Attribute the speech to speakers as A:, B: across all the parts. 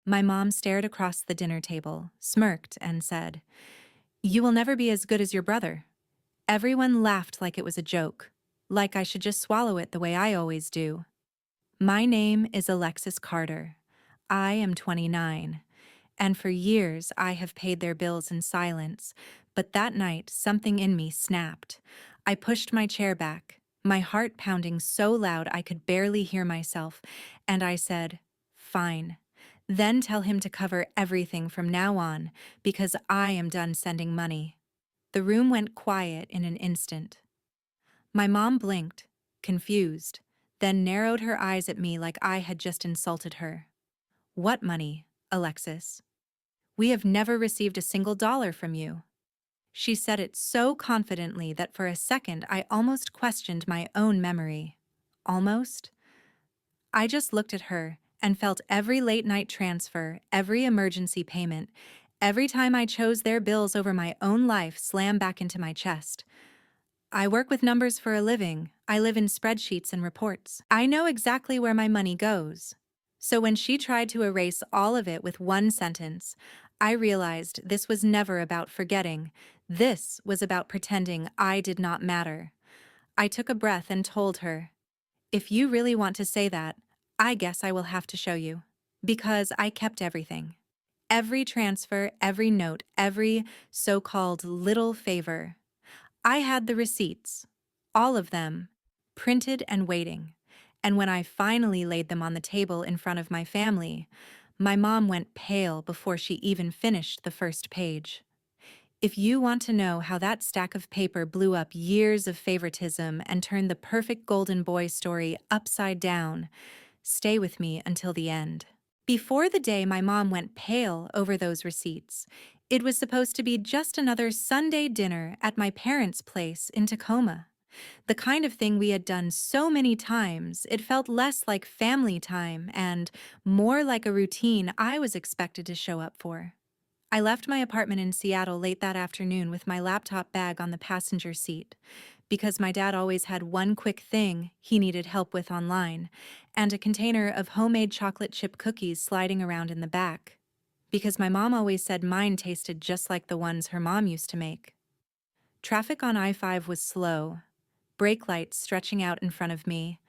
A: My mom stared across the dinner table, smirked, and said, "You will never be as good as your brother." Everyone laughed like it was a joke, like I should just swallow it the way I always do. My name is Alexis Carter. I am 29, and for years I have paid their bills in silence, but that night something in me snapped. I pushed my chair back, my heart pounding so loud I could barely hear myself, and I said, "Fine. Then tell him to cover everything from now on, because I am done sending money." The room went quiet in an instant. My mom blinked, confused, then narrowed her eyes at me like I had just insulted her. "What money, Alexis? We have never received a single dollar from you." She said it so confidently that for a second I almost questioned my own memory. Almost? I just looked at her and felt every late-night transfer, every emergency payment, every time I chose their bills over my own life slam back into my chest. I work with numbers for a living. I live in spreadsheets and reports. I know exactly where my money goes. So when she tried to erase all of it with one sentence, I realized this was never about forgetting. This was about pretending I did not matter. I took a breath and told her, "If you really want to say that, I guess I will have to show you." Because I kept everything. Every transfer, every note, every so-called little favor. I had the receipts, all of them, printed and waiting. And when I finally laid them on the table in front of my family, my mom went pale before she even finished the first page. If you want to know how that stack of paper blew up years of favoritism and turned the perfect golden boy story upside down, stay with me until the end. Before the day my mom went pale over those receipts, it was supposed to be just another Sunday dinner at my parents' place in Tacoma. The kind of thing we had done so many times, it felt less like family time and more like a routine I was expected to show up for. I left my apartment in Seattle late that afternoon with my laptop bag on the passenger seat, because my dad always had one quick thing he needed help with online, and a container of homemade chocolate chip cookies sliding around in the back, because my mom always said mine tasted just like the ones her mom used to make. Traffic on I-5 was slow, brake lights stretching out in front of me,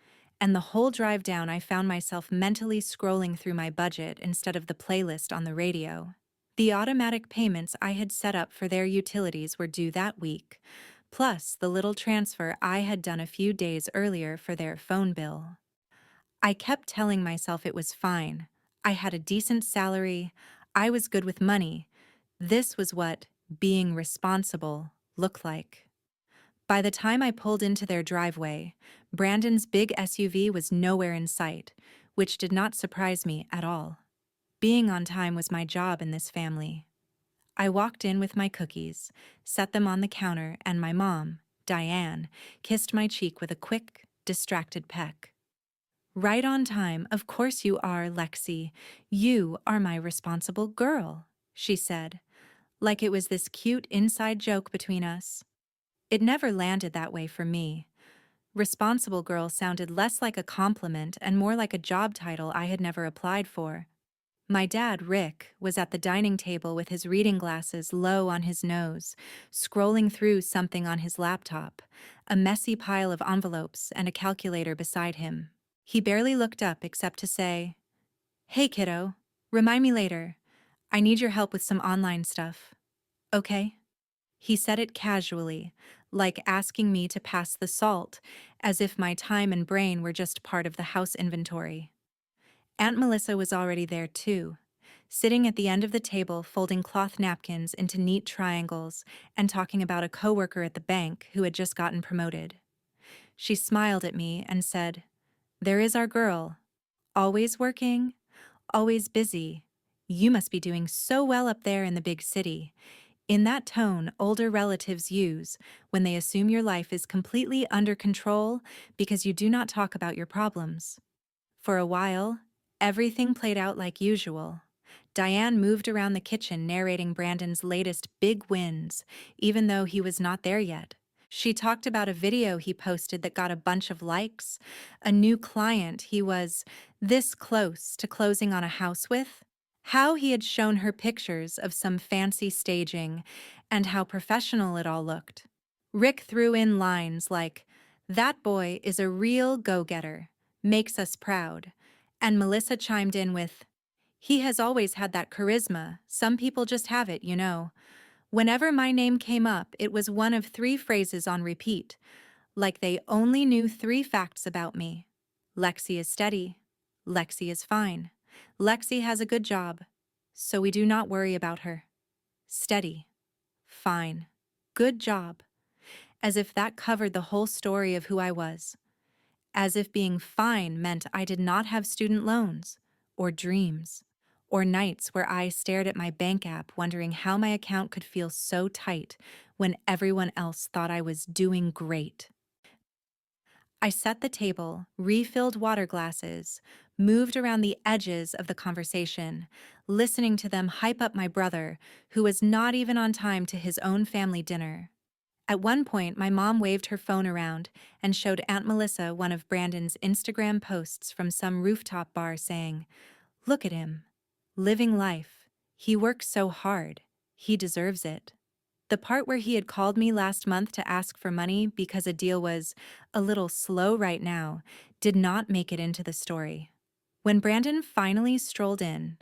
A: and the whole drive down I found myself mentally scrolling through my budget instead of the playlist on the radio. The automatic payments I had set up for their utilities were due that week, plus the little transfer I had done a few days earlier for their phone bill. I kept telling myself it was fine. I had a decent salary. I was good with money. This was what being responsible looked like. By the time I pulled into their driveway, Brandon's big SUV was nowhere in sight, which did not surprise me at all. Being on time was my job in this family. I walked in with my cookies, set them on the counter, and my mom, Diane, kissed my cheek with a quick, distracted peck. "Right on time, of course you are, Lexi. You are my responsible girl," she said, like it was this cute inside joke between us. It never landed that way for me. Responsible girl sounded less like a compliment and more like a job title I had never applied for. My dad, Rick, was at the dining table with his reading glasses low on his nose, scrolling through something on his laptop, a messy pile of envelopes and a calculator beside him. He barely looked up except to say, "Hey, kiddo, remind me later. I need your help with some online stuff. Okay?" He said it casually, like asking me to pass the salt, as if my time and brain were just part of the house inventory. Aunt Melissa was already there too, sitting at the end of the table folding cloth napkins into neat triangles and talking about a coworker at the bank who had just gotten promoted. She smiled at me and said, "There is our girl. Always working, always busy. You must be doing so well up there in the big city." In that tone older relatives use when they assume your life is completely under control because you do not talk about your problems. For a while, everything played out like usual. Diane moved around the kitchen narrating Brandon's latest big wins, even though he was not there yet. She talked about a video he posted that got a bunch of likes, a new client he was this close to closing on a house with, How he had shown her pictures of some fancy staging and how professional it all looked. Rick threw in lines like, "That boy is a real go-getter, makes us proud." And Melissa chimed in with, "He has always had that charisma, some people just have it, you know." Whenever my name came up, it was one of three phrases on repeat, like they only knew three facts about me. Lexi is steady. Lexi is fine. Lexi has a good job, so we do not worry about her. Steady. Fine. Good job. As if that covered the whole story of who I was. As if being fine meant I did not have student loans, or dreams, or nights where I stared at my bank app wondering how my account could feel so tight when everyone else thought I was doing great. I set the table, refilled water glasses, moved around the edges of the conversation, listening to them hype up my brother, who was not even on time to his own family dinner. At one point, my mom waved her phone around and showed Aunt Melissa one of Brandon's Instagram posts from some rooftop bar saying, "Look at him. Living life. He works so hard. He deserves it." The part where he had called me last month to ask for money because a deal was a little slow right now did not make it into the story. When Brandon finally strolled in,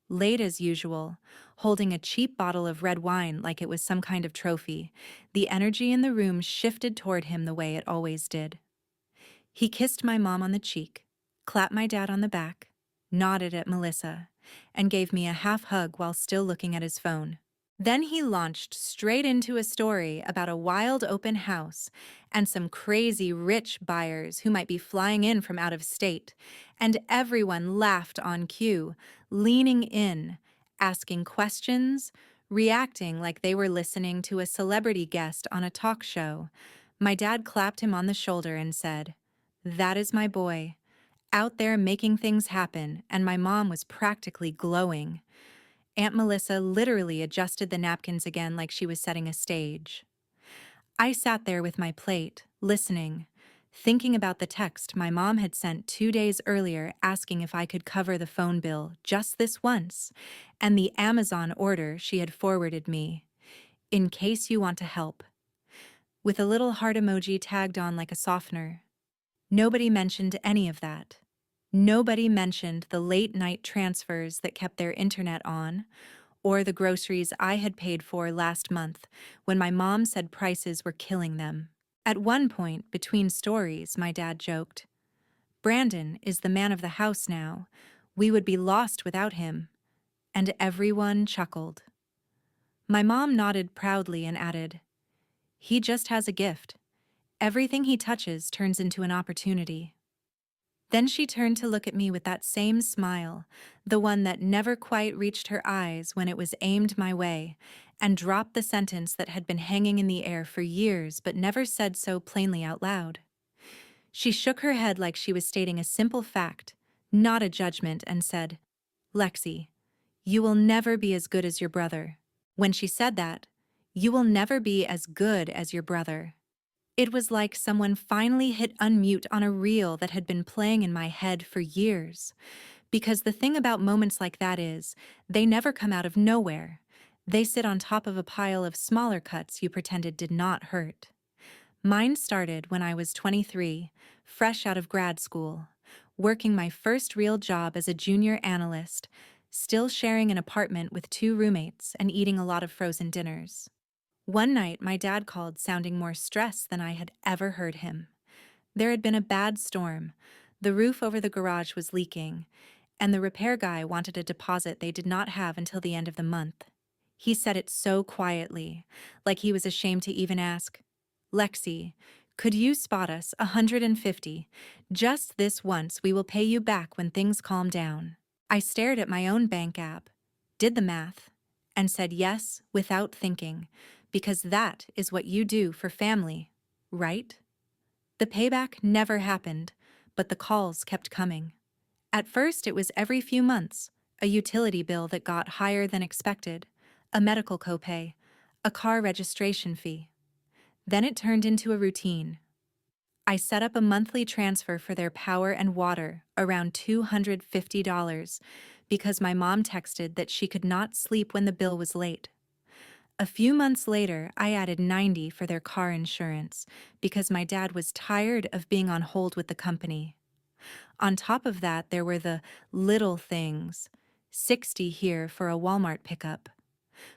A: late as usual, holding a cheap bottle of red wine like it was some kind of trophy, the energy in the room shifted toward him the way it always did. He kissed my mom on the cheek, clapped my dad on the back, nodded at Melissa, and gave me a half hug while still looking at his phone. Then he launched straight into a story about a wild open house and some crazy rich buyers who might be flying in from out of state, and everyone laughed on cue, leaning in, asking questions, reacting like they were listening to a celebrity guest on a talk show. My dad clapped him on the shoulder and said, "That is my boy, out there making things happen," and my mom was practically glowing. Aunt Melissa literally adjusted the napkins again like she was setting a stage. I sat there with my plate, listening, thinking about the text my mom had sent 2 days earlier asking if I could cover the phone bill just this once, and the Amazon order she had forwarded me, "In case you want to help," with a little heart emoji tagged on like a softener. Nobody mentioned any of that. Nobody mentioned the late-night transfers that kept their internet on, or the groceries I had paid for last month when my mom said prices were killing them. At one point, between stories, my dad joked, "Brandon is the man of the house now. We would be lost without him." And everyone chuckled. My mom nodded proudly and added, "He just has a gift. Everything he touches turns into an opportunity." Then she turned to look at me with that same smile, the one that never quite reached her eyes when it was aimed my way, and dropped the sentence that had been hanging in the air for years but never said so plainly out loud. She shook her head like she was stating a simple fact, not a judgment, and said, "Lexi, you will never be as good as your brother." When she said that, "You will never be as good as your brother," it was like someone finally hit unmute on a reel that had been playing in my head for years. Because the thing about moments like that is, they never come out of nowhere. They sit on top of a pile of smaller cuts you pretended did not hurt. Mine started when I was 23, fresh out of grad school, working my first real job as a junior analyst, still sharing an apartment with 2 roommates and eating a lot of frozen dinners. One night, my dad called sounding more stressed than I had ever heard him. There had been a bad storm. The roof over the garage was leaking, and the repair guy wanted a deposit they did not have until the end of the month. He said it so quietly, like he was ashamed to even ask, "Lexi, could you spot us 150? Just this once, we will pay you back when things calm down." I stared at my own bank app, did the math, and said yes without thinking, because that is what you do for family, right? The payback never happened, but the calls kept coming. At first, it was every few months, a utility bill that got higher than expected, a medical copay, a car registration fee. Then it turned into a routine. I set up a monthly transfer for their power and water, around $250, because my mom texted that she could not sleep when the bill was late. A few months later, I added 90 for their car insurance because my dad was tired of being on hold with the company. On top of that, there were the little things: 60 here for a Walmart pickup,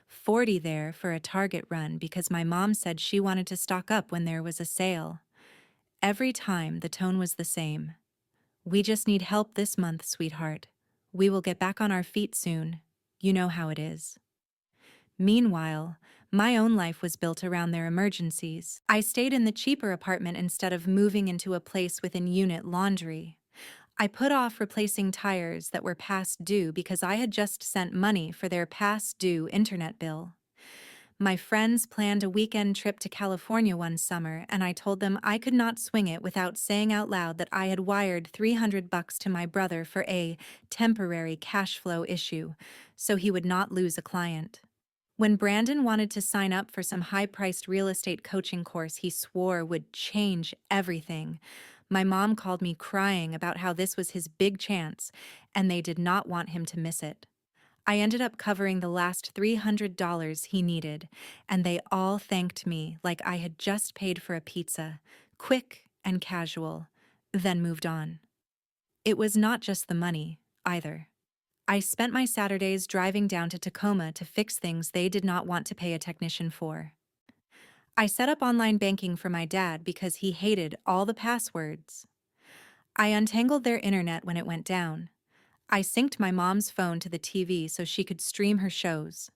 A: 40 there for a Target run because my mom said she wanted to stock up when there was a sale. Every time, the tone was the same. We just need help this month, sweetheart. We will get back on our feet soon. You know how it is. Meanwhile, my own life was built around their emergencies. I stayed in the cheaper apartment instead of moving into a place with an-unit laundry. I put off replacing tires that were past due because I had just sent money for their past due internet bill. My friends planned a weekend trip to California one summer, and I told them I could not swing it without saying out loud that I had wired $300 to my brother for a temporary cash flow issue, so he would not lose a client. When Brandon wanted to sign up for some high-priced real estate coaching course he swore would change everything, my mom called me crying about how this was his big chance, and they did not want him to miss it. I ended up covering the last $300 he needed, and they all thanked me like I had just paid for a pizza, quick and casual, then moved on. It was not just the money, either. I spent my Saturdays driving down to Tacoma to fix things they did not want to pay a technician for. I set up online banking for my dad because he hated all the passwords. I untangled their internet when it went down. I synced my mom's phone to the TV so she could stream her shows.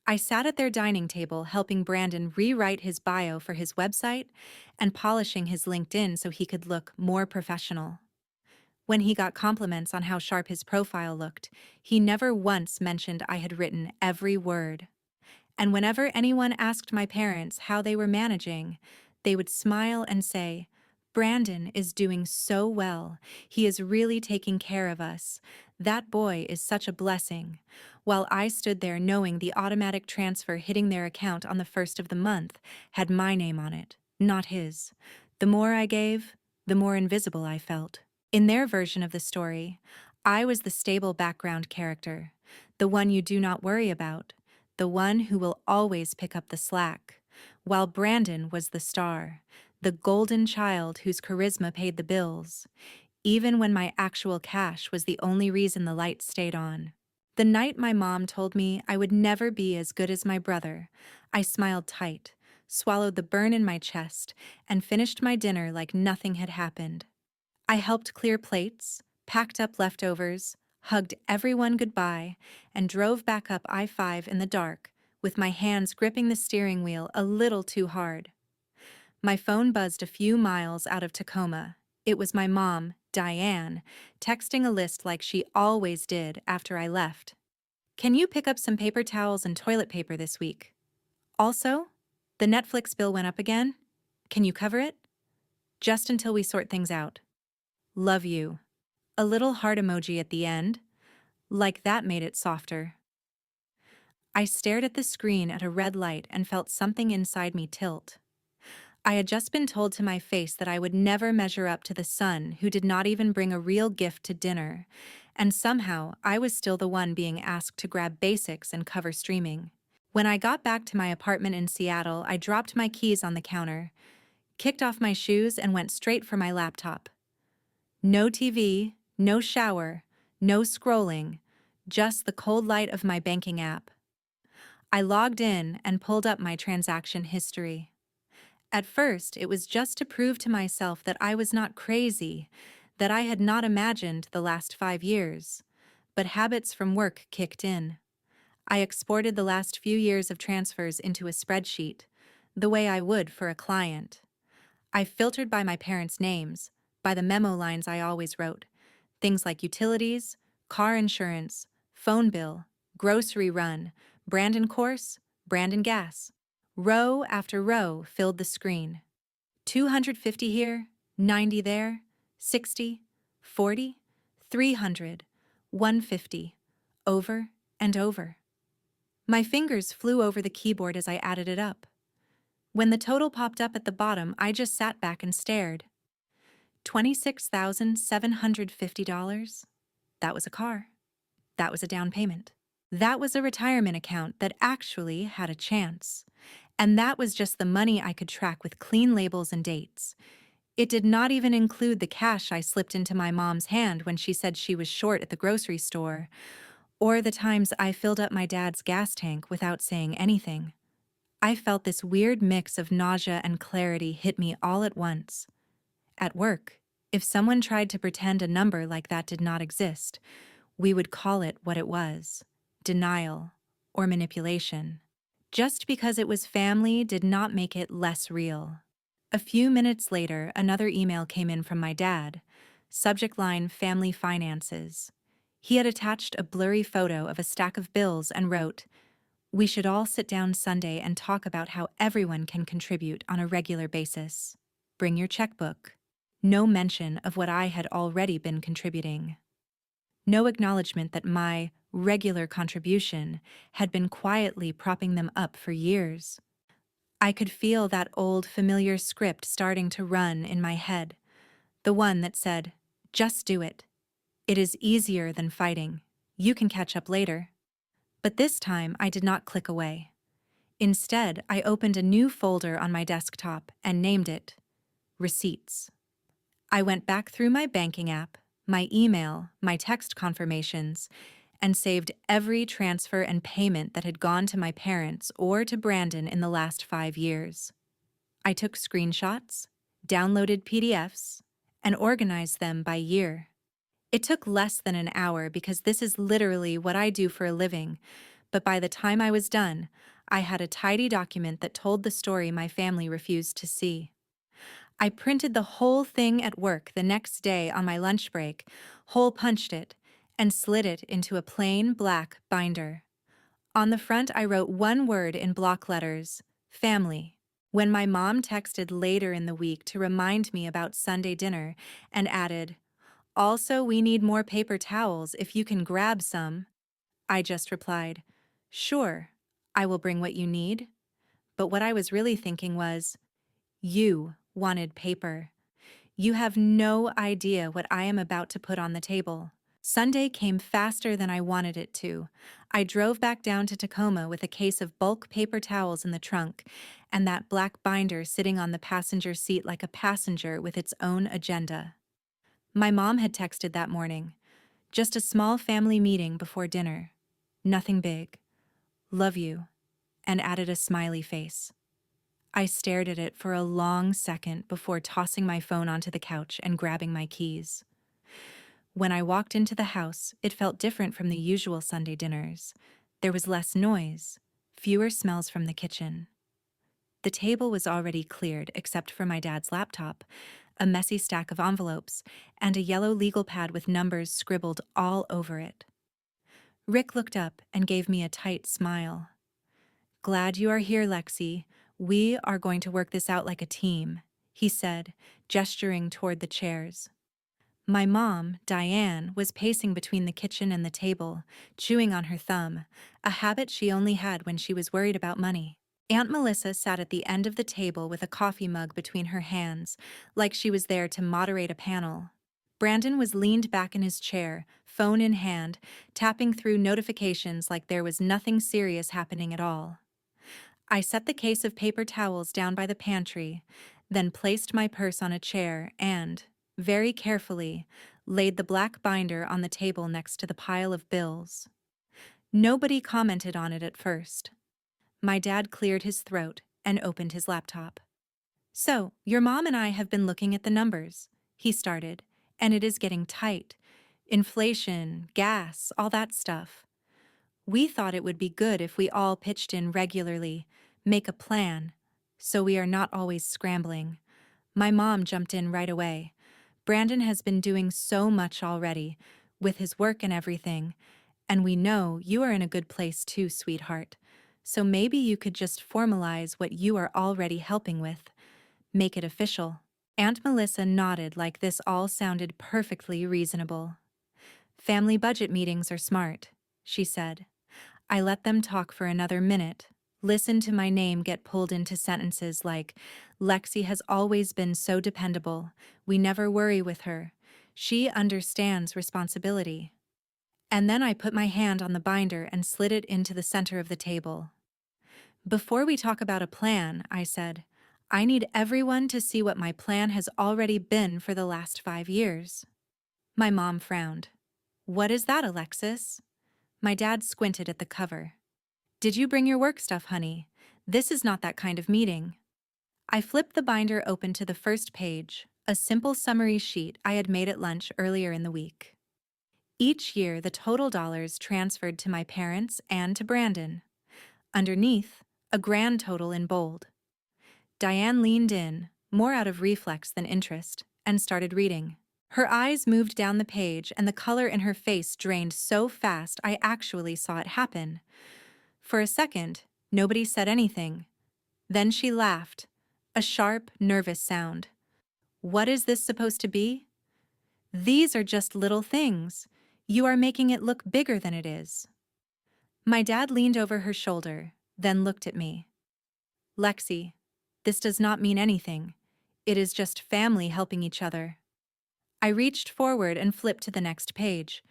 A: I sat at their dining table helping Brandon rewrite his bio for his website and polishing his LinkedIn so he could look more professional. When he got compliments on how sharp his profile looked, he never once mentioned I had written every word. And whenever anyone asked my parents how they were managing, they would smile and say, "Brandon is doing so well. He is really taking care of us. That boy is such a blessing," while I stood there knowing the automatic transfer hitting their account on the first of the month had my name on it, not his. The more I gave, the more invisible I felt. In their version of the story, I was the stable background character, the one you do not worry about, the one who will always pick up the slack, while Brandon was the star, the golden child whose charisma paid the bills, even when my actual cash was the only reason the lights stayed on. The night my mom told me I would never be as good as my brother, I smiled tight, swallowed the burn in my chest, and finished my dinner like nothing had happened. I helped clear plates, packed up leftovers, hugged everyone goodbye, and drove back up I-5 in the dark, with my hands gripping the steering wheel a little too hard. My phone buzzed a few miles out of Tacoma. It was my mom, Diane, texting a list like she always did after I left. "Can you pick up some paper towels and toilet paper this week? Also, the Netflix bill went up again. Can you cover it? Just until we sort things out. Love you." A little heart emoji at the end, like that made it softer. I stared at the screen at a red light and felt something inside me tilt. I had just been told to my face that I would never measure up to the son who did not even bring a real gift to dinner, and somehow I was still the one being asked to grab basics and cover streaming. When I got back to my apartment in Seattle, I dropped my keys on the counter, kicked off my shoes, and went straight for my laptop. No TV, no shower, no scrolling, just the cold light of my banking app. I logged in and pulled up my transaction history. At first, it was just to prove to myself that I was not crazy, that I had not imagined the last 5 years. But habits from work kicked in. I exported the last few years of transfers into a spreadsheet, the way I would for a client. I filtered by my parents' names, by the memo lines I always wrote. Things like utilities, car insurance, phone bill, grocery run, Brandon course, Brandon gas. Row after row filled the screen. 250 here, 90 there, 60, 40, 300, 150, over and over. My fingers flew over the keyboard as I added it up. When the total popped up at the bottom, I just sat back and stared. $26,750. That was a car. That was a down payment. That was a retirement account that actually had a chance. And that was just the money I could track with clean labels and dates. It did not even include the cash I slipped into my mom's hand when she said she was short at the grocery store, or the times I filled up my dad's gas tank without saying anything. I felt this weird mix of nausea and clarity hit me all at once. At work, if someone tried to pretend a number like that did not exist, we would call it what it was: denial or manipulation. Just because it was family did not make it less real. A few minutes later, another email came in from my dad. Subject line: Family Finances. He had attached a blurry photo of a stack of bills and wrote, "We should all sit down Sunday and talk about how everyone can contribute on a regular basis. Bring your checkbook." No mention of what I had already been contributing. No acknowledgement that my regular contribution had been quietly propping them up for years. I could feel that old familiar script starting to run in my head, the one that said, "Just do it. It is easier than fighting. You can catch up later." But this time I did not click away. Instead, I opened a new folder on my desktop and named it Receipts. I went back through my banking app, my email, my text confirmations, and saved every transfer and payment that had gone to my parents or to Brandon in the last 5 years. I took screenshots, downloaded PDFs, and organized them by year. It took less than an hour because this is literally what I do for a living, but by the time I was done, I had a tidy document that told the story my family refused to see. I printed the whole thing at work the next day on my lunch break, hole punched it, and slid it into a plain black binder. On the front, I wrote one word in block letters: family. When my mom texted later in the week to remind me about Sunday dinner and added, "Also, we need more paper towels if you can grab some," I just replied, "Sure, I will bring what you need." But what I was really thinking was, you wanted paper. You have no idea what I am about to put on the table. Sunday came faster than I wanted it to. I drove back down to Tacoma with a case of bulk paper towels in the trunk and that black binder sitting on the passenger seat like a passenger with its own agenda. My mom had texted that morning. Just a small family meeting before dinner. Nothing big. Love you. And added a smiley face. I stared at it for a long second before tossing my phone onto the couch and grabbing my keys. When I walked into the house, it felt different from the usual Sunday dinners. There was less noise, fewer smells from the kitchen. The table was already cleared except for my dad's laptop, a messy stack of envelopes, and a yellow legal pad with numbers scribbled all over it. Rick looked up and gave me a tight smile. "Glad you are here, Lexi. We are going to work this out like a team," he said, gesturing toward the chairs. My mom, Diane, was pacing between the kitchen and the table, chewing on her thumb, a habit she only had when she was worried about money. Aunt Melissa sat at the end of the table with a coffee mug between her hands, like she was there to moderate a panel. Brandon was leaned back in his chair, phone in hand, tapping through notifications like there was nothing serious happening at all. I set the case of paper towels down by the pantry, then placed my purse on a chair and, very carefully, laid the black binder on the table next to the pile of bills. Nobody commented on it at first. My dad cleared his throat and opened his laptop. "So, your mom and I have been looking at the numbers," he started, "and it is getting tight. Inflation, gas, all that stuff. We thought it would be good if we all pitched in regularly, make a plan, so we are not always scrambling." My mom jumped in right away. "Brandon has been doing so much already, with his work and everything, and we know you are in a good place too, sweetheart. So maybe you could just formalize what you are already helping with. Make it official." Aunt Melissa nodded like this all sounded perfectly reasonable. "Family budget meetings are smart," she said. I let them talk for another minute, listen to my name get pulled into sentences like, "Lexi has always been so dependable. We never worry with her. She understands responsibility." And then I put my hand on the binder and slid it into the center of the table. Before we talk about a plan, I said, I need everyone to see what my plan has already been for the last 5 years. My mom frowned. What is that, Alexis? My dad squinted at the cover. Did you bring your work stuff, honey? This is not that kind of meeting. I flipped the binder open to the first page, a simple summary sheet I had made at lunch earlier in the week. Each year, the total dollars transferred to my parents and to Brandon. Underneath, a grand total in bold. Diane leaned in, more out of reflex than interest, and started reading. Her eyes moved down the page and the color in her face drained so fast I actually saw it happen. For a second, nobody said anything. Then she laughed, a sharp, nervous sound. What is this supposed to be? These are just little things. You are making it look bigger than it is. My dad leaned over her shoulder, then looked at me. Lexi, this does not mean anything. It is just family helping each other. I reached forward and flipped to the next page.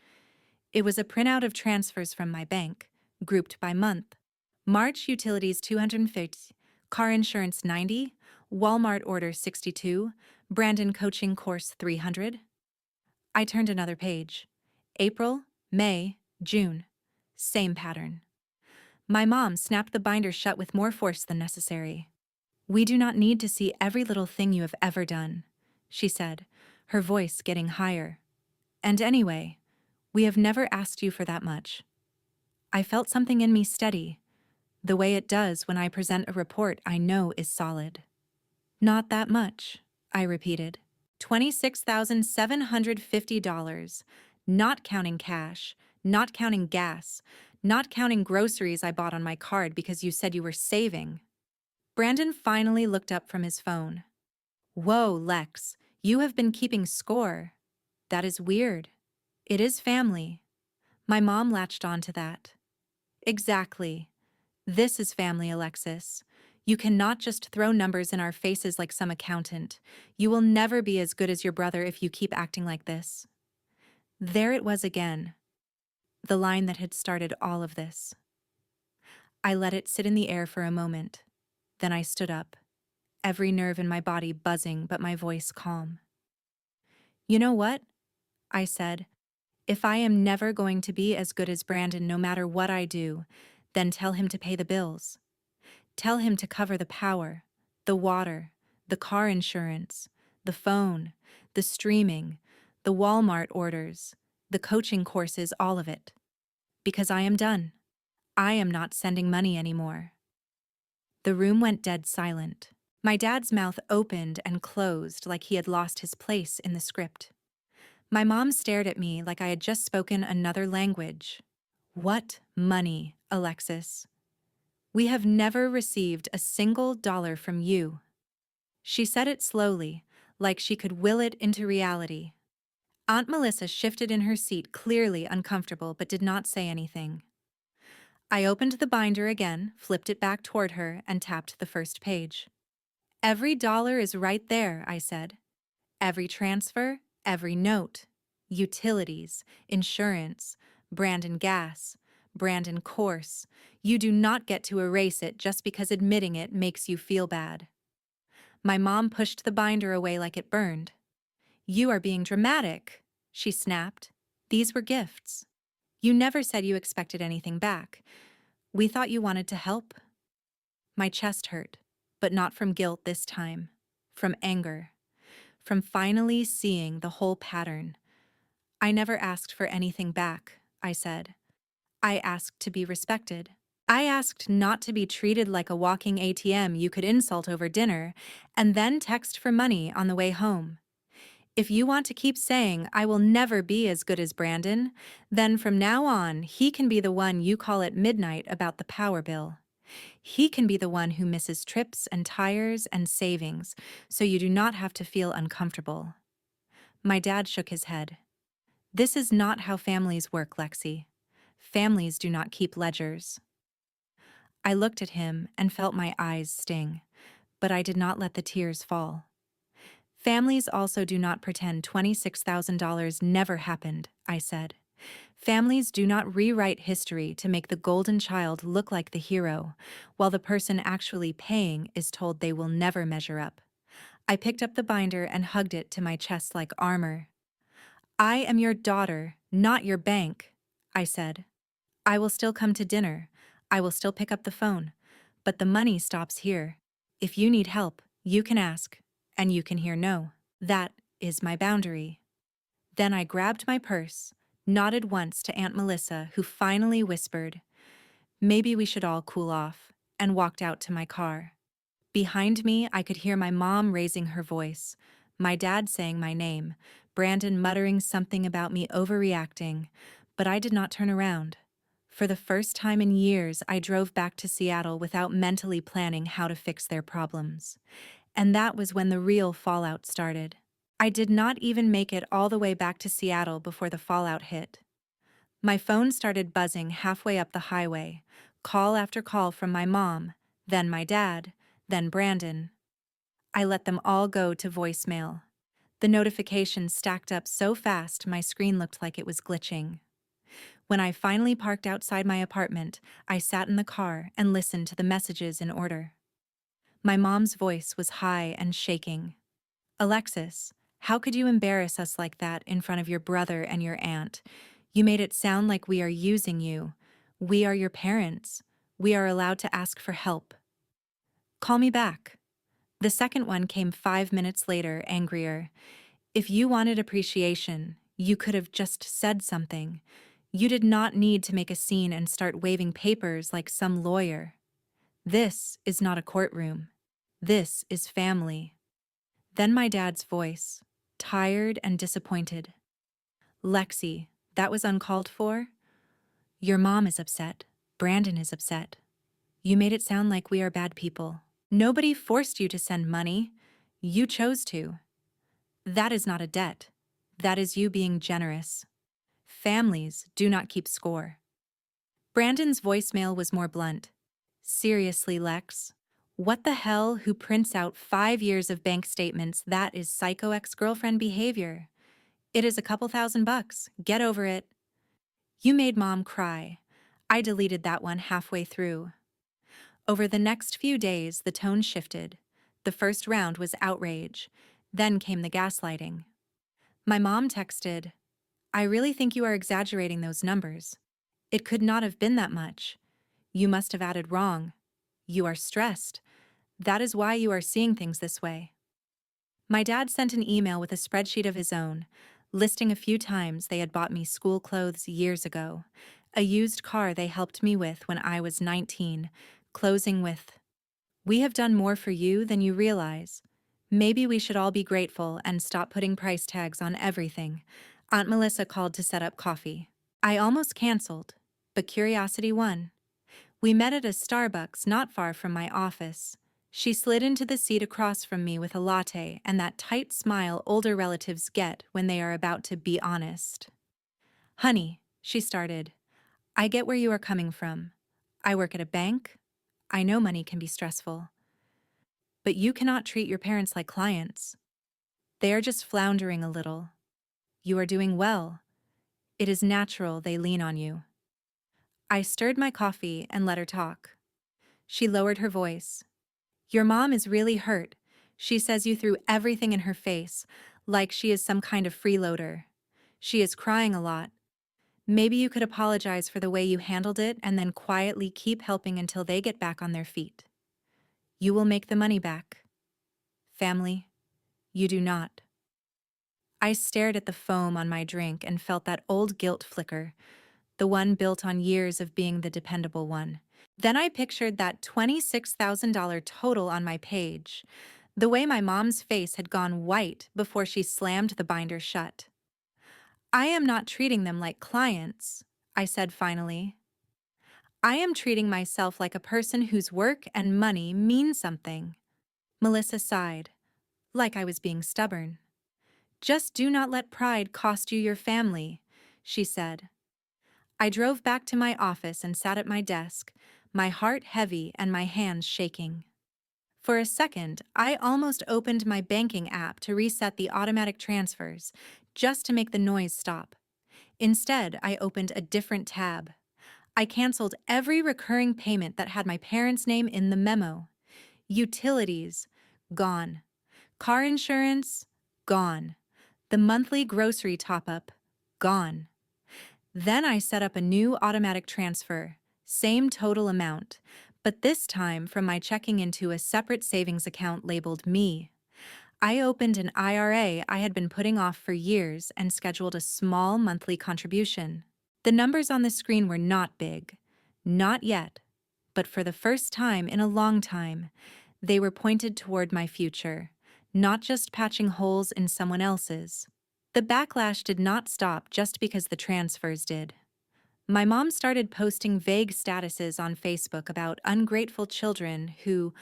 A: It was a printout of transfers from my bank, grouped by month. March utilities 250, car insurance 90, Walmart order 62, Brandon coaching course 300. I turned another page. April, May, June. Same pattern. My mom snapped the binder shut with more force than necessary. We do not need to see every little thing you have ever done, she said, her voice getting higher. And anyway, we have never asked you for that much. I felt something in me steady, the way it does when I present a report I know is solid. Not that much, I repeated. $26,750, not counting cash, not counting gas, not counting groceries I bought on my card because you said you were saving. Brandon finally looked up from his phone. Whoa, Lex, you have been keeping score. That is weird. It is family. My mom latched on to that. Exactly. This is family, Alexis. You cannot just throw numbers in our faces like some accountant. You will never be as good as your brother if you keep acting like this. There it was again. The line that had started all of this. I let it sit in the air for a moment. Then I stood up, every nerve in my body buzzing but my voice calm. You know what? I said, if I am never going to be as good as Brandon no matter what I do, then tell him to pay the bills. Tell him to cover the power, the water, the car insurance, the phone, the streaming, the Walmart orders, the coaching courses, all of it. Because I am done. I am not sending money anymore. The room went dead silent. My dad's mouth opened and closed like he had lost his place in the script. My mom stared at me like I had just spoken another language. What money, Alexis? We have never received a single dollar from you. She said it slowly, like she could will it into reality. Aunt Melissa shifted in her seat, clearly uncomfortable, but did not say anything. I opened the binder again, flipped it back toward her, and tapped the first page. Every dollar is right there, I said. Every transfer, every note. Utilities, insurance, Brandon gas, Brandon course. You do not get to erase it just because admitting it makes you feel bad. My mom pushed the binder away like it burned. You are being dramatic, she snapped. These were gifts. You never said you expected anything back. We thought you wanted to help. My chest hurt, but not from guilt this time. From anger. From finally seeing the whole pattern. I never asked for anything back, I said. I asked to be respected. I asked not to be treated like a walking ATM you could insult over dinner and then text for money on the way home. If you want to keep saying I will never be as good as Brandon, then from now on he can be the one you call at midnight about the power bill. He can be the one who misses trips and tires and savings, so you do not have to feel uncomfortable. My dad shook his head. This is not how families work, Lexi. Families do not keep ledgers. I looked at him and felt my eyes sting, but I did not let the tears fall. Families also do not pretend $26,000 never happened, I said. Families do not rewrite history to make the golden child look like the hero, while the person actually paying is told they will never measure up. I picked up the binder and hugged it to my chest like armor. I am your daughter, not your bank, I said. I will still come to dinner. I will still pick up the phone. But the money stops here. If you need help, you can ask, and you can hear no. That is my boundary. Then I grabbed my purse, nodded once to Aunt Melissa, who finally whispered, "Maybe we should all cool off," and walked out to my car. Behind me, I could hear my mom raising her voice, my dad saying my name, Brandon muttering something about me overreacting, but I did not turn around. For the first time in years, I drove back to Seattle without mentally planning how to fix their problems. And that was when the real fallout started. I did not even make it all the way back to Seattle before the fallout hit. My phone started buzzing halfway up the highway, call after call from my mom, then my dad, then Brandon. I let them all go to voicemail. The notifications stacked up so fast my screen looked like it was glitching. When I finally parked outside my apartment, I sat in the car and listened to the messages in order. My mom's voice was high and shaking. "Alexis, how could you embarrass us like that in front of your brother and your aunt? You made it sound like we are using you. We are your parents. We are allowed to ask for help. Call me back." The second one came 5 minutes later, angrier. "If you wanted appreciation, you could have just said something. You did not need to make a scene and start waving papers like some lawyer. This is not a courtroom. This is family." Then my dad's voice, tired and disappointed. "Lexi, that was uncalled for? Your mom is upset. Brandon is upset. You made it sound like we are bad people. Nobody forced you to send money. You chose to. That is not a debt. That is you being generous. Families do not keep score." Brandon's voicemail was more blunt. "Seriously, Lex? What the hell? Who prints out 5 years of bank statements? That is psycho ex-girlfriend behavior. It is a couple $1,000. Get over it." You made mom cry. I deleted that one halfway through. Over the next few days, the tone shifted. The first round was outrage. Then came the gaslighting. My mom texted, "I really think you are exaggerating those numbers. It could not have been that much. You must have added wrong. You are stressed. That is why you are seeing things this way." My dad sent an email with a spreadsheet of his own, listing a few times they had bought me school clothes years ago, a used car they helped me with when I was 19, closing with, "We have done more for you than you realize. Maybe we should all be grateful and stop putting price tags on everything." Aunt Melissa called to set up coffee. I almost canceled, but curiosity won. We met at a Starbucks not far from my office. She slid into the seat across from me with a latte and that tight smile older relatives get when they are about to be honest. "Honey," she started, "I get where you are coming from. I work at a bank. I know money can be stressful. But you cannot treat your parents like clients. They are just floundering a little. You are doing well. It is natural they lean on you." I stirred my coffee and let her talk. She lowered her voice. "Your mom is really hurt. She says you threw everything in her face, like she is some kind of freeloader. She is crying a lot. Maybe you could apologize for the way you handled it and then quietly keep helping until they get back on their feet. You will make the money back. Family, you do not." I stared at the foam on my drink and felt that old guilt flicker, the one built on years of being the dependable one. Then I pictured that $26,000 total on my page, the way my mom's face had gone white before she slammed the binder shut. "I am not treating them like clients," I said finally. "I am treating myself like a person whose work and money mean something." Melissa sighed, like I was being stubborn. "Just do not let pride cost you your family," she said. I drove back to my office and sat at my desk, my heart heavy and my hands shaking. For a second, I almost opened my banking app to reset the automatic transfers, just to make the noise stop. Instead, I opened a different tab. I canceled every recurring payment that had my parents' name in the memo. Utilities, gone. Car insurance, gone. The monthly grocery top-up, gone. Then I set up a new automatic transfer, same total amount, but this time from my checking into a separate savings account labeled me. I opened an IRA I had been putting off for years and scheduled a small monthly contribution. The numbers on the screen were not big. Not yet. But for the first time in a long time, they were pointed toward my future, not just patching holes in someone else's. The backlash did not stop just because the transfers did. My mom started posting vague statuses on Facebook about ungrateful children who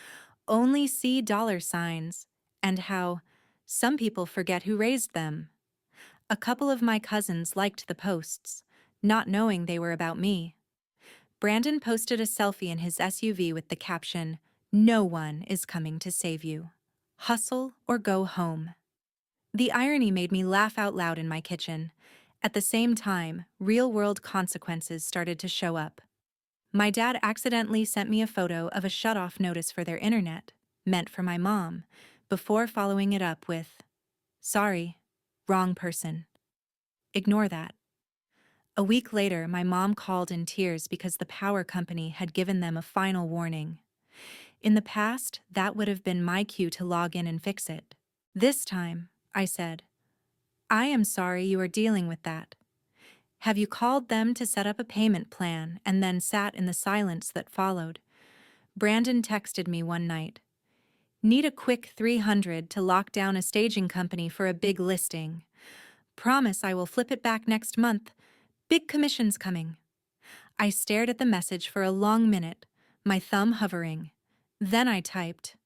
A: only see dollar signs and how some people forget who raised them. A couple of my cousins liked the posts, not knowing they were about me. Brandon posted a selfie in his SUV with the caption, "No one is coming to save you. Hustle or go home." The irony made me laugh out loud in my kitchen. At the same time, real-world consequences started to show up. My dad accidentally sent me a photo of a shut-off notice for their internet, meant for my mom, before following it up with, "Sorry, wrong person. Ignore that." A week later, my mom called in tears because the power company had given them a final warning. In the past, that would have been my cue to log in and fix it. This time, I said, "I am sorry you are dealing with that. Have you called them to set up a payment plan and then sat in the silence that followed?" Brandon texted me one night. "Need a quick 300 to lock down a staging company for a big listing. Promise I will flip it back next month. Big commission's coming." I stared at the message for a long minute, my thumb hovering. Then I typed,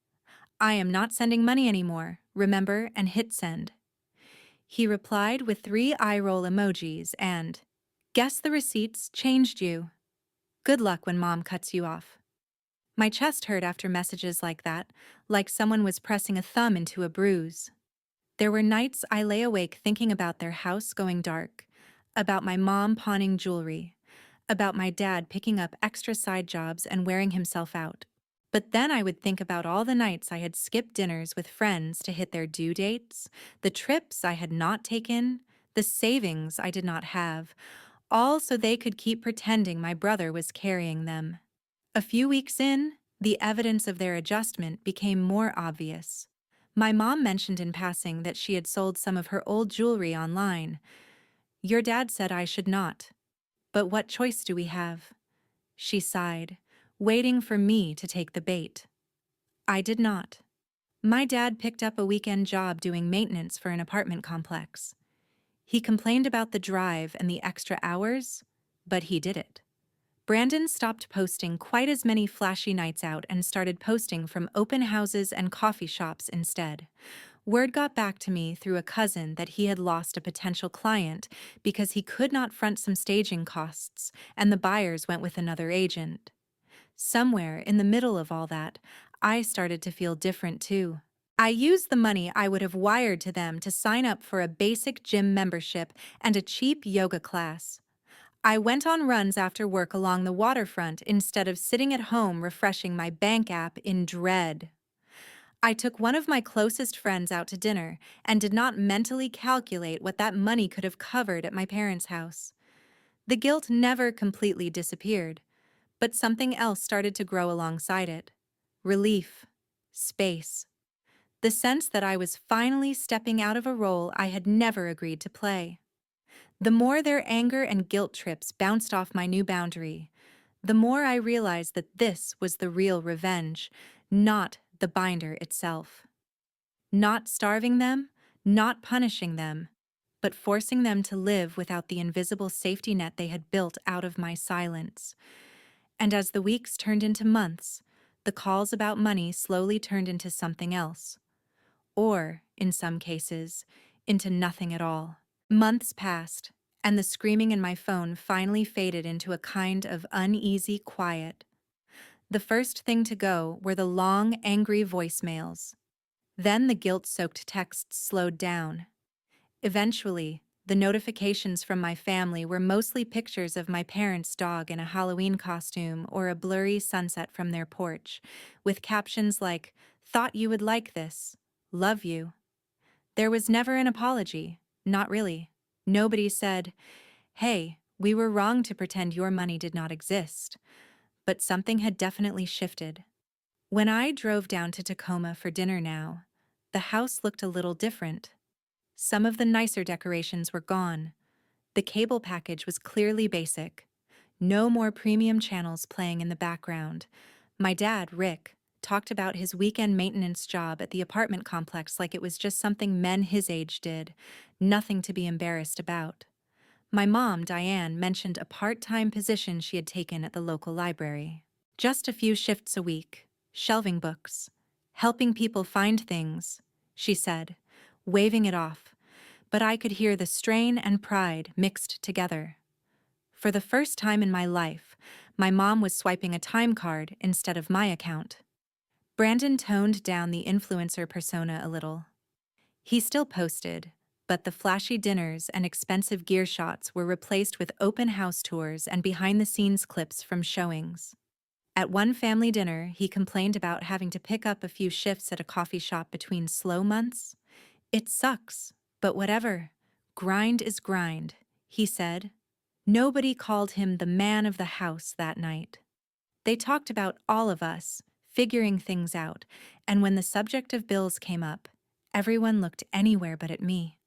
A: "I am not sending money anymore, remember, and hit send." He replied with 3 eye-roll emojis and, "Guess the receipts changed you. Good luck when mom cuts you off." My chest hurt after messages like that, like someone was pressing a thumb into a bruise. There were nights I lay awake thinking about their house going dark, about my mom pawning jewelry, about my dad picking up extra side jobs and wearing himself out. But then I would think about all the nights I had skipped dinners with friends to hit their due dates, the trips I had not taken, the savings I did not have, all so they could keep pretending my brother was carrying them. A few weeks in, the evidence of their adjustment became more obvious. My mom mentioned in passing that she had sold some of her old jewelry online. "Your dad said I should not. But what choice do we have?" She sighed, waiting for me to take the bait. I did not. My dad picked up a weekend job doing maintenance for an apartment complex. He complained about the drive and the extra hours, but he did it. Brandon stopped posting quite as many flashy nights out and started posting from open houses and coffee shops instead. Word got back to me through a cousin that he had lost a potential client because he could not front some staging costs, and the buyers went with another agent. Somewhere in the middle of all that, I started to feel different too. I used the money I would have wired to them to sign up for a basic gym membership and a cheap yoga class. I went on runs after work along the waterfront instead of sitting at home refreshing my bank app in dread. I took one of my closest friends out to dinner and did not mentally calculate what that money could have covered at my parents' house. The guilt never completely disappeared, but something else started to grow alongside it. Relief. Space. The sense that I was finally stepping out of a role I had never agreed to play. The more their anger and guilt trips bounced off my new boundary, the more I realized that this was the real revenge, not the binder itself. Not starving them, not punishing them, but forcing them to live without the invisible safety net they had built out of my silence. And as the weeks turned into months, the calls about money slowly turned into something else. Or, in some cases, into nothing at all. Months passed, and the screaming in my phone finally faded into a kind of uneasy quiet. The first thing to go were the long, angry voicemails. Then the guilt-soaked texts slowed down. Eventually, The notifications from my family were mostly pictures of my parents' dog in a Halloween costume or a blurry sunset from their porch, with captions like, "Thought you would like this. Love you." There was never an apology. Not really. Nobody said, "Hey, we were wrong to pretend your money did not exist." But something had definitely shifted. When I drove down to Tacoma for dinner now, the house looked a little different. Some of the nicer decorations were gone. The cable package was clearly basic. No more premium channels playing in the background. My dad, Rick, talked about his weekend maintenance job at the apartment complex like it was just something men his age did, nothing to be embarrassed about. My mom, Diane, mentioned a part-time position she had taken at the local library. Just a few shifts a week, shelving books, helping people find things, she said, waving it off, but I could hear the strain and pride mixed together. For the first time in my life, my mom was swiping a time card instead of my account. Brandon toned down the influencer persona a little. He still posted, but the flashy dinners and expensive gear shots were replaced with open house tours and behind-the-scenes clips from showings. At one family dinner, he complained about having to pick up a few shifts at a coffee shop between slow months. "It sucks, but whatever. Grind is grind," he said. Nobody called him the man of the house that night. They talked about all of us, figuring things out, and when the subject of bills came up, everyone looked anywhere but at me.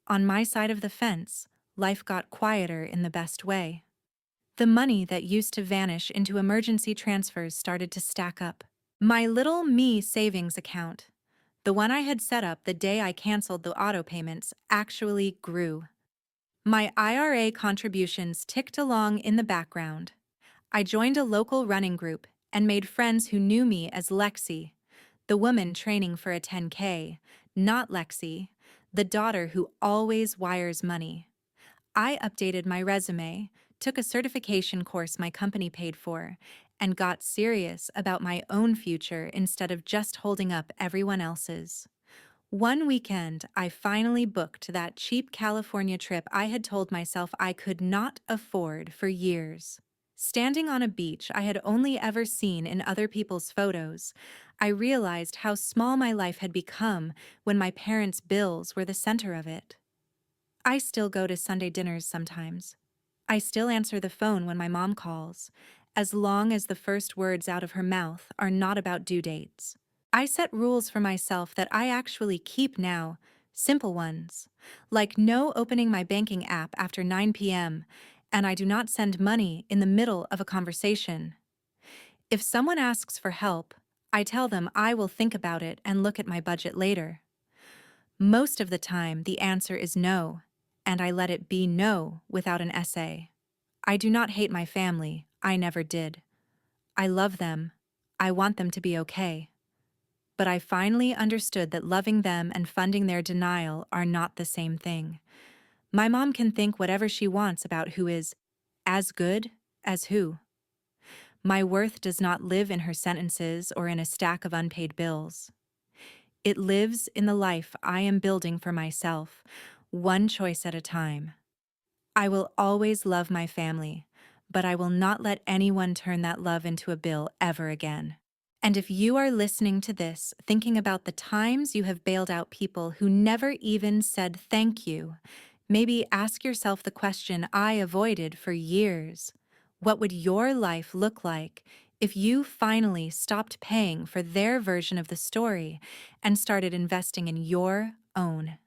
A: On my side of the fence, life got quieter in the best way. The money that used to vanish into emergency transfers started to stack up. My little me savings account, the one I had set up the day I canceled the auto payments, actually grew. My IRA contributions ticked along in the background. I joined a local running group and made friends who knew me as Lexi, the woman training for a 10K, not Lexi, the daughter who always wires money. I updated my resume, took a certification course my company paid for, and got serious about my own future instead of just holding up everyone else's. One weekend, I finally booked that cheap California trip I had told myself I could not afford for years. Standing on a beach I had only ever seen in other people's photos, I realized how small my life had become when my parents' bills were the center of it. I still go to Sunday dinners sometimes. I still answer the phone when my mom calls, as long as the first words out of her mouth are not about due dates. I set rules for myself that I actually keep now, simple ones, like no opening my banking app after 9 p.m., and I do not send money in the middle of a conversation. If someone asks for help, I tell them I will think about it and look at my budget later. Most of the time, the answer is no, and I let it be no without an essay. I do not hate my family, I never did. I love them. I want them to be okay. But I finally understood that loving them and funding their denial are not the same thing. My mom can think whatever she wants about who is as good as who. My worth does not live in her sentences or in a stack of unpaid bills. It lives in the life I am building for myself, one choice at a time. I will always love my family, but I will not let anyone turn that love into a bill ever again. And if you are listening to this, thinking about the times you have bailed out people who never even said thank you, maybe ask yourself the question I avoided for years. What would your life look like if you finally stopped paying for their version of the story and started investing in your own?